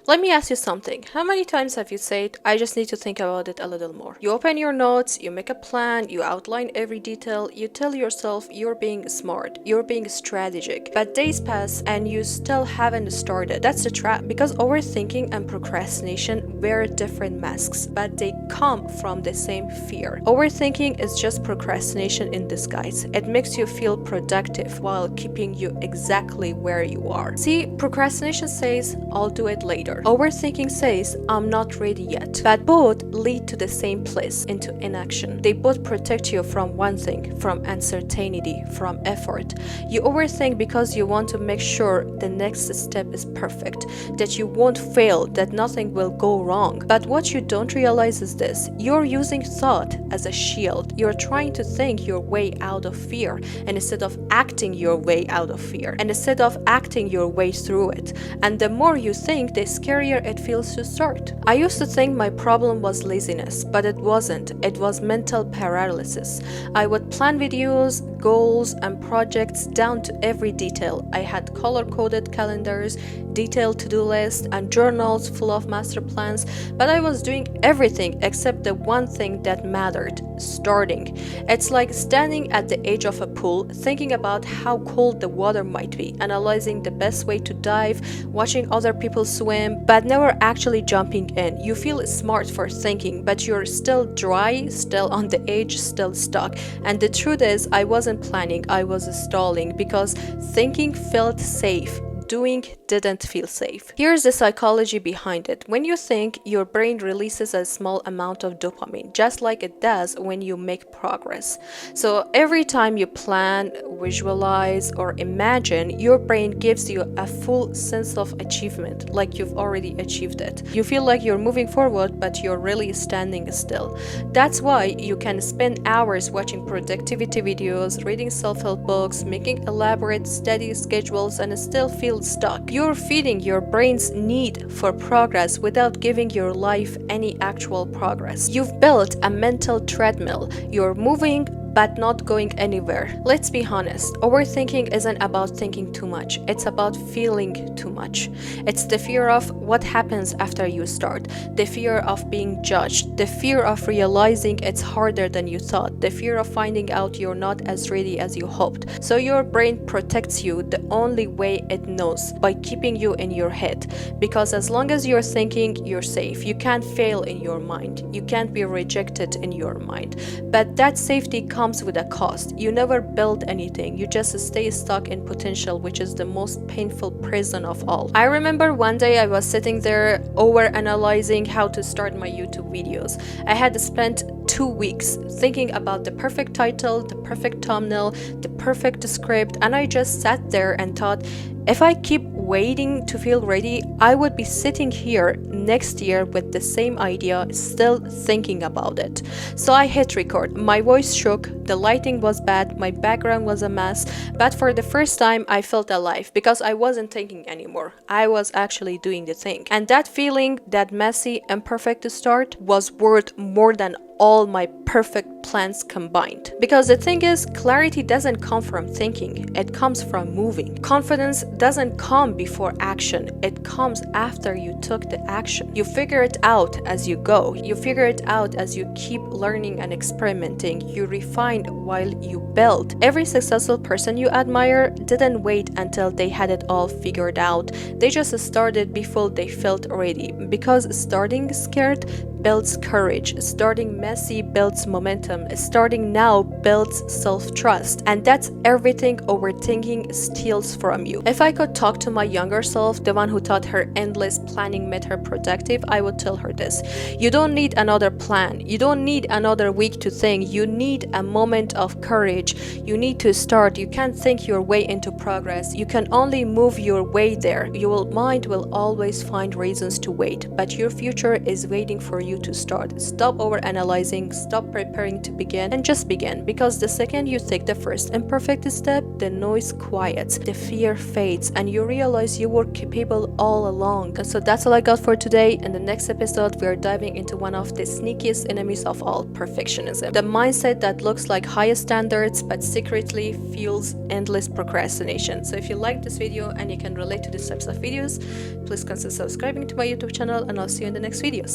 Let me ask you something. How many times have you said, I just need to think about it a little more? You open your notes, you make a plan, you outline every detail, you tell yourself you're being smart, you're being strategic. But days pass and you still haven't started. That's the trap, because overthinking and procrastination wear different masks, but they come from the same fear. Overthinking is just procrastination in disguise. It makes you feel productive while keeping you exactly where you are. See, procrastination says, I'll do it later. Overthinking says, I'm not ready yet. But both lead to the same place, into inaction. They both protect you from one thing, from uncertainty, from effort. You overthink because you want to make sure the next step is perfect, that you won't fail, that nothing will go wrong. But what you don't realize is this: you're using thought as a shield. You're trying to think your way out of fear, and instead of acting your way out of fear, and instead of acting your way through it. And the more you think, the scarier it feels to start. I used to think my problem was laziness, but it wasn't. It was mental paralysis. I would plan videos, goals, and projects down to every detail. I had color-coded calendars, detailed to-do lists, and journals full of master plans, but I was doing everything except the one thing that mattered: starting. It's like standing at the edge of a pool, thinking about how cold the water might be, analyzing the best way to dive, watching other people swim, but never actually jumping in. You feel smart for thinking, but you're still dry, still on the edge, still stuck. And the truth is, I wasn't planning, I was stalling, because thinking felt safe. Doing didn't feel safe. Here's the psychology behind it. When you think, your brain releases a small amount of dopamine, just like it does when you make progress. So every time you plan, visualize, or imagine, your brain gives you a full sense of achievement, like you've already achieved it. You feel like you're moving forward, but you're really standing still. That's why you can spend hours watching productivity videos, reading self-help books, making elaborate study schedules, and still feel stuck. You're feeding your brain's need for progress without giving your life any actual progress. You've built a mental treadmill. You're moving but not going anywhere. Let's be honest, overthinking isn't about thinking too much, it's about feeling too much. It's the fear of what happens after you start, the fear of being judged, the fear of realizing it's harder than you thought, the fear of finding out you're not as ready as you hoped. So your brain protects you the only way it knows, by keeping you in your head. Because as long as you're thinking, you're safe. You can't fail in your mind. You can't be rejected in your mind. But that safety comes with a cost. You never build anything. You just stay stuck in potential, which is the most painful prison of all. I remember one day I was sitting there over-analyzing how to start my YouTube videos. I had spent 2 weeks thinking about the perfect title, the perfect thumbnail, the perfect script, and I just sat there and thought, if I keep waiting to feel ready, I would be sitting here next year with the same idea, still thinking about it. So I hit record. My voice shook, the lighting was bad, my background was a mess, but for the first time I felt alive, because I wasn't thinking anymore. I was actually doing the thing. And that feeling, that messy, imperfect start, was worth more than all my perfect plans combined. Because the thing is, clarity doesn't come from thinking, it comes from moving. Confidence doesn't come before action, it comes after you took the action. You figure it out as you go. You figure it out as you keep learning and experimenting. You refine while you build. Every successful person you admire didn't wait until they had it all figured out. They just started before they felt ready. Because starting scared builds courage, starting messy builds momentum, starting now builds self-trust, and that's everything overthinking steals from you. If I could talk to my younger self, the one who thought her endless planning made her productive, I would tell her this: you don't need another plan, you don't need another week to think, you need a moment of courage. You need to start. You can't think your way into progress, you can only move your way there. Your mind will always find reasons to wait, but your future is waiting for you you to start. Stop overanalyzing, stop preparing to begin, and just begin. Because the second you take the first imperfect step, the noise quiets, the fear fades, and you realize you were capable all along. And so that's all I got for today. In the next episode, we are diving into one of the sneakiest enemies of all, perfectionism. The mindset that looks like high standards but secretly fuels endless procrastination. So if you like this video and you can relate to these types of videos, please consider subscribing to my YouTube channel, and I'll see you in the next videos.